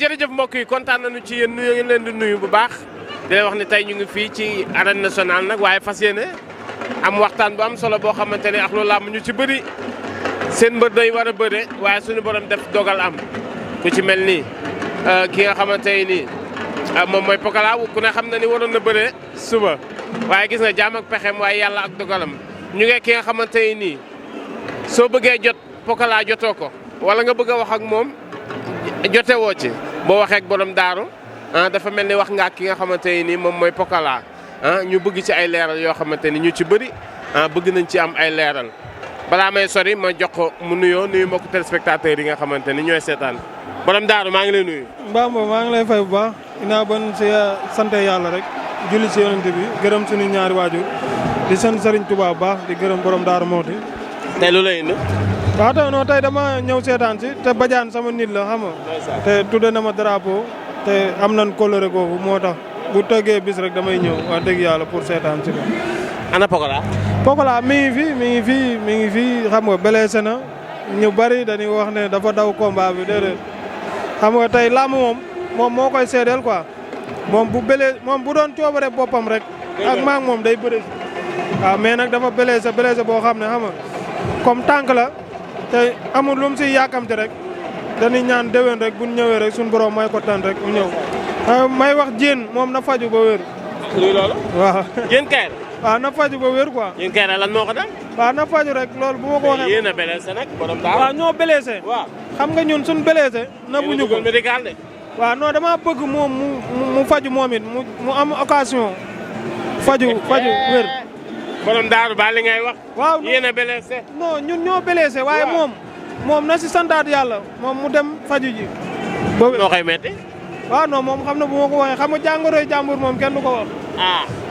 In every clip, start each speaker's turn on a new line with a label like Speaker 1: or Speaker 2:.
Speaker 1: jërëjëf mbokk yi kontaan nañu ci yéen nuyu leen di nuyu bu baax di leen wax ne tey ñu ngi fii ci arène nationale nag waaye fas yéene am waxtaan bu am solo boo xamante ne ak loolu làmb ñu ci bëri seen mbër day war a bëre waaye suñu borom def dogal am ku ci mel ni ki nga xamante ni moom mooy Pokola ku ne xam na ni waroon na bëre suba waaye gis nga jaam ak pexem waaye yàlla ak dogalam ñu ngi ki nga xamante ni soo bëggee jot Pokola jotoo ko wala nga bëgg a wax ak moom jote woo ci boo waxee ak borom daaru dafa mel ni wax nga ak ki nga xamante ni moom mooy Pokola ñu bëgg ci ay leeral yoo xamante ni ñu ci bëri bëgg nañ ci am ay leeral balaa may sori ma jox ko mu nuyu mbokku téléspectateurs yi nga xamante ni ñooy seetaan borom daaru maa ngi lay nuyu.
Speaker 2: Bamba maa ngi lay fay bu baax dinaa ban si sant yàlla rek julli si yonent bi gërëm suñu ñaari waajur di sant Serigne Touba bu baax di gërëm borom daaru Mawti.
Speaker 1: tey lu lay indi.
Speaker 2: waaw tey non tey dama ñëw seetaan si te Badiane sama nit la xam nga te tudde na ma drapeau te am nañ kóllëre googu moo tax bu tëggee bis rek damay ñëw wax dëgg yàlla pour seetaan si ko.
Speaker 1: ana Pokola.
Speaker 2: Pokola mi ngi fi xam nga blessé na ñu bari dañuy wax ne dafa daw combat bi déedéet xam nga tey làmb moom moo koy seedeel quoi moom bu doon coobare boppam rek ak maak moom day bëre waaw mais nag dafa blessé boo xam ne xam nga comme tànk la te amul lu mu si yàkkamte rek dañuy ñaan déwén rek bu ñu ñëwee rek suñu borom may ko tan rek mu ñëw may wax jéen moom na faju ba wér.
Speaker 1: luy loolu.
Speaker 2: waaw
Speaker 1: jéen kayre.
Speaker 2: waaw na faju ba wér quoi.
Speaker 1: jéen kayre lan moo ko dal.
Speaker 2: waaw na faju rek loolu bu ma ko waxee.
Speaker 1: yéen a blessé nag borom daal.
Speaker 2: waaw ñoo blessé.
Speaker 1: waaw
Speaker 2: xam nga ñun suñu blessé. na bu ñu ko
Speaker 1: médical de.
Speaker 2: waaw non dama bëgg moom mu faju moom it mu am occasion. faju wér.
Speaker 1: borom daaru ba li ngay wax.
Speaker 2: waaw
Speaker 1: yéen a blessé.
Speaker 2: non ñun ñoo blessé waaye moom na si santaat yàlla moom mu dem faju ji.
Speaker 1: boobu noo koy metti.
Speaker 2: waaw non moom xam na bu ma ko waxee xam nga jàngoroy jàmbur moom kenn du ko wax.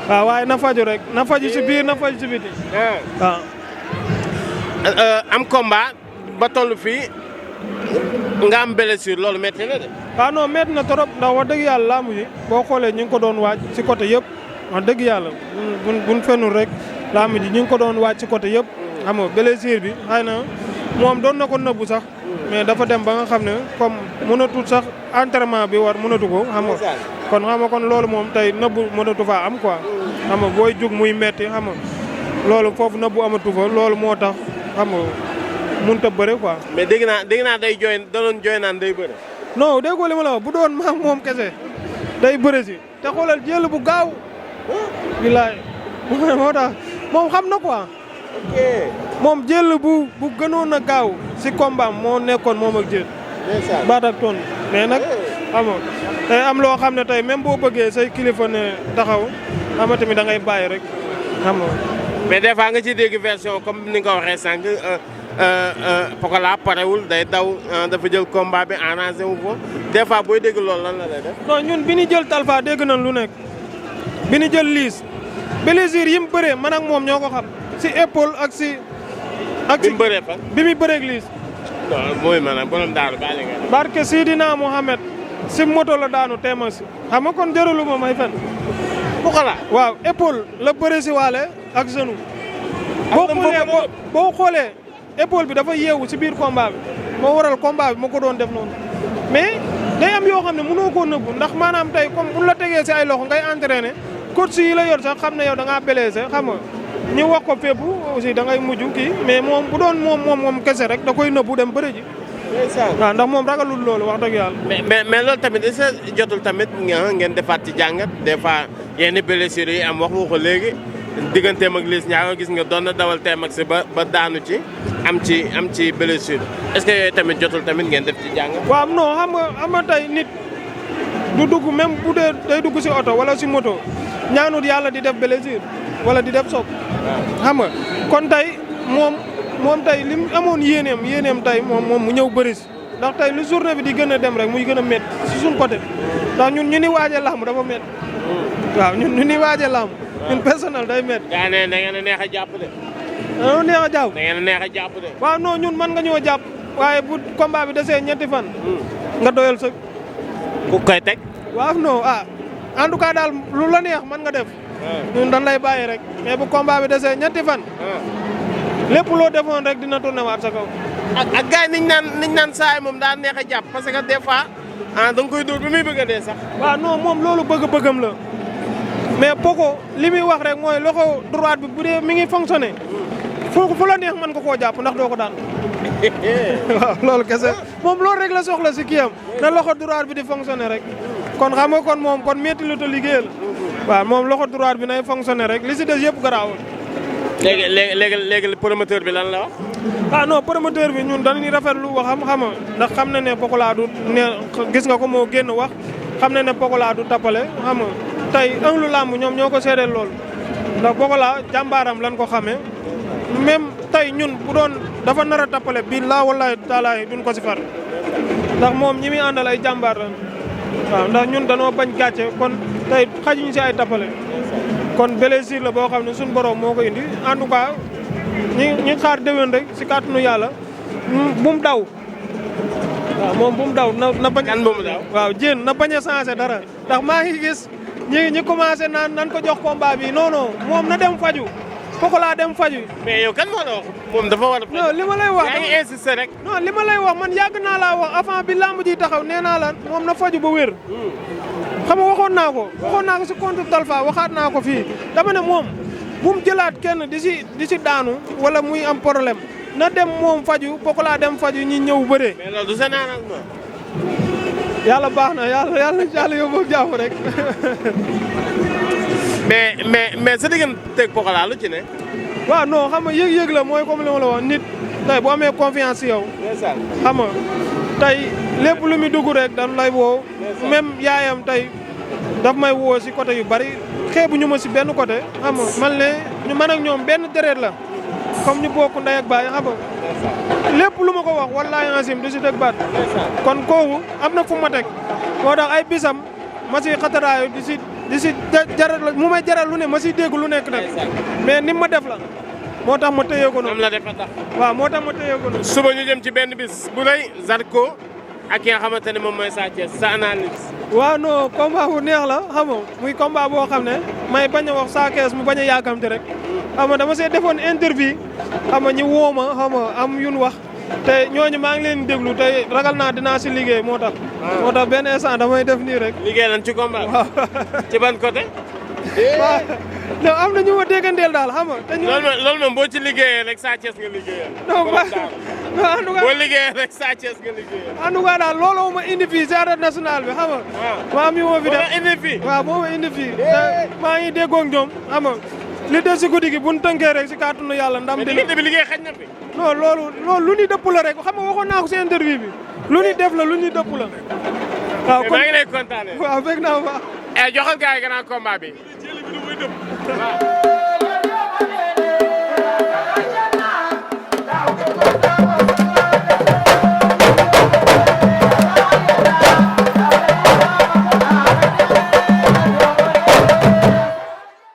Speaker 2: waaw waaye na faju rek na faju si biir na faju si biti. waaw.
Speaker 1: am combat ba toll fii nga am blessure loolu métti na de.
Speaker 2: waaw non métti na trop ndax wax dëgg yàlla laamu ji boo xoolee ñu ngi ko doon waaj si côté yëpp wax dëgg yàlla buñ fenul rek laamu ji ñu ngi ko doon waaj si côté yëpp xam nga blessure bi xëy na moom doon na ko nëbbu sax mais dafa dem ba nga xam ne comme mënatul sax entraînement bi war mënatu ko xam nga kon loolu moom tey nëbbu mënatu faa am quoi xam nga booy jug muy metti xam nga loolu foofu nëbbu amatu fa loolu moo tax xam nga mënut a bëre quoi.
Speaker 1: mais dégg naa day doon jooy naan day bëre.
Speaker 2: non déggoo li ma la wax bu doon maam moom kese day bëre si te xoolal jël bu gaaw. bilaay moo tax moom xam na quoi. moom jël bu gënoon a gaaw si combat moo nekkoon moom ak jël. baat ak ton mais nag xam nga tey am loo xam ne tey même boo bëggee say kilifa ne taxaw xam nga tamit da ngay bàyyi rek xam nga.
Speaker 1: mais des fois nga ci dégg version comme ni nga ko waxee sànq Pokola parewul day daw dafa jël combat bi arrangé wu ko des fois booy dégg loolu lan la lay def.
Speaker 2: non ñun bi ñu jël Talfa dégg nañ lu nekk bi ñu jël liis blessure yi mu bëree man ak moom ñoo ko xam si épaule ak si.
Speaker 1: bi mu bëree fan.
Speaker 2: bi mu bëree liis.
Speaker 1: non mooy maanaam borom daaru baal nga.
Speaker 2: barke Sidina Mohamed si moto la daanu teema si xam nga kon jërëlu ma may fen.
Speaker 1: Pokola.
Speaker 2: waaw épaule la bëree si waale ak genou. boo xoolee épaule bi dafa yeewu si biir combat bi moo waral combat bi moo ko doon def noonu mais day am yoo xam ne mënoo koo nëbbu ndax maanaam tey comme bu la tegee si ay loxo ngay entraîné coach yi la yor sax xam ne yow da ngaa blessé xam nga ñu wax ko fépp aussi da ngay mujj kii mais moom bu doon moom kese rek da koy nëbbu dem bëri ji. waaw ndax moom ragalul loolu wax dëgg yàlla.
Speaker 1: mais loolu tamit est-ce que jotul tamit ngeen defaat ci jàngat des fois yenn blessures yi am wax ko léegi digganteem ak Liss Ndiago gis nga doon na dawal teem ak si ba daanu ci am ci blessure est-ce que yooyu tamit jotul tamit ngeen def ci jàngat.
Speaker 2: waaw non xam nga tey nit du dugg même bu dee day dugg si oto wala si moto ñaanut yàlla di def blessure wala di def soog. xam nga kon tey moom tey li mu amoon yéeneem tey moom mu ñëw bëri si ndax tey lu journée bi di gën a dem rek muy gën a métti si suñ côté ndax ñun ñu ni waajee làmb dafa métti. waaw ñun ñu ni waajee làmb. ñun personnel day métti.
Speaker 1: gaa ne da ngeen a neex a jàpp de.
Speaker 2: da neex a jàpp.
Speaker 1: da ngeen a neex a jàpp de.
Speaker 2: waaw non ñun mën nga ñoo jàpp waaye bu combat bi desee ñetti fan. nga doyal sëg.
Speaker 1: ku koy teg.
Speaker 2: waaw non en tout cas daal lu la neex mën nga def. ñun dañ lay bàyyi rek mais bu combat bi desee ñetti fan. lépp loo defoon rek dina tourné waat sa kaw.
Speaker 1: ak gars yi niñ naan saay moom daa neex a jàpp parce que des fois ah da nga koy dóor bi muy bëgg a dee sax.
Speaker 2: waaw non moom loolu bëgg-bëggam la mais Poko li muy wax rek mooy loxo droite bi bu dee mi ngi fonctionné fu la neex mën nga koo jàpp ndax doo ko daan. waaw loolu kese moom loolu rek la soxla si kii am na loxo droite bi di fonctionné rek kon xam nga kon moom kon métti lu ta liggéey la waaw moom loxo droite bi nay fonctionné rek li si des yëpp garaawul.
Speaker 1: léegi promoteur bi lan la wax.
Speaker 2: ah non promoteur bi ñun dañuy rafetlu waxam xam nga ndax xam na ne Pokola du ne gis nga ko moo génn wax xam na ne Pokola du tappale xam nga tey ënglu làmb ñoom ñoo ko seedeel loolu ndax Pokola jàmbaaram lan ko xamee même tey ñun bu doon dafa nar a tappale bii laa wallahi taalaay duñ ko si far ndax moom ñi muy àndal ay jàmbaar la waaw ndax ñun danoo bañ gàcce kon tey xajuñu si ay tappale kon blessure la boo xam ne suñu borom moo ko indi en tout cas ñi xaar déwén rek si kàttanu yàlla bu mu daw waaw moom bu mu daw na bañ.
Speaker 1: kan bu mu daw
Speaker 2: waaw jéen na bañ a changé dara ndax maa ngi gis ñi commencé naan nan ko jox combat bi non non moom na dem faju Pokola dem faju.
Speaker 1: mais yow kan moo la wax moom dafa war a.
Speaker 2: non li ma lay wax
Speaker 1: yaa ngi insisté rek.
Speaker 2: non li ma lay wax man yàgg naa laa wax avant bi lamb ji taxaw nee naa la moom na faju ba wér. xam nga waxoon naa ko si contre Talfa waxaat naa ko fii dama ne moom bu mu jëlaat kenn di si daanu wala muy am problème na dem moom faju Pokola dem faju ñi ñëw bëree.
Speaker 1: mais loolu du sa naan ak moom.
Speaker 2: yàlla baax na yàlla yóbbu jàmm rek.
Speaker 1: mais sa digganteeg Pokola lu ci ne.
Speaker 2: waaw non xam nga yëg-yëg la mooy comme li ma la wax nit tey bu amee confiance si yow. xam nga tey lépp lu muy dugg rek dañ lay woo. même yaayam tey daf may woo si côté yu bari xeebu ñu ma si benn côté xam nga man ne man ak ñoom benn deret la comme ñu bokk ndey ak baay xam nga lépp lu ma ko wax wallaahi asim du si dëgg baat kon kooku am na fu ma teg moo tax ay bisam ma si xataraayu di si jaral mu may jaral lu ne ma si dégg lu nekk nag mais ni ma def la moo tax ma téye ko noonu.
Speaker 1: la def tax
Speaker 2: waaw moo tax ma téye ko noonu.
Speaker 1: suba ñu jëm ci benn bis bu rëy Zarko ak ki nga xamante ne moom mooy Sa Thiès sa analyse.
Speaker 2: waaw non combat bu neex la xam nga muy combat boo xam ne may bañ a wax Sa Thiès mu bañ a yàkkamti rek xam nga dama see defoon interview xam nga ñu woo ma xam nga am yun wax te ñooñu maa ngi leen déglu te ragal naa dinaa si liggéey moo tax. moo tax benn instant damay def nii rek.
Speaker 1: liggéey nañ ci combat.
Speaker 2: waaw
Speaker 1: ci ban côté.
Speaker 2: waaw non am na ñu ma dégganteel daal xam nga. te ñu
Speaker 1: loolu moom boo ci liggéeyee rek Sa Thiès nga liggéeyal.
Speaker 2: non en tout cas
Speaker 1: boo liggéeyee rek Sa Thiès nga liggéeyal.
Speaker 2: en tout cas daal looloo ma indi fii si arène nationale bi xam nga. ma am yu ma fi def
Speaker 1: indi fii.
Speaker 2: waaw moo ma indi fii. maa ngi déggoo ak ñoom xam nga li des si guddi gi bu ñu tënkee rek si kàttanu yàlla ndam.
Speaker 1: dina mais liggéey xaj na fi.
Speaker 2: non loolu lu ñu dëpp la rek xam nga waxoon naa ko si interview bi lu ñu def la lu ñu dëpp la. waaw kon
Speaker 1: maa ngi lay kontaanee.
Speaker 2: waaw fekk naa ma.
Speaker 1: joxal gars yi grand combat bi.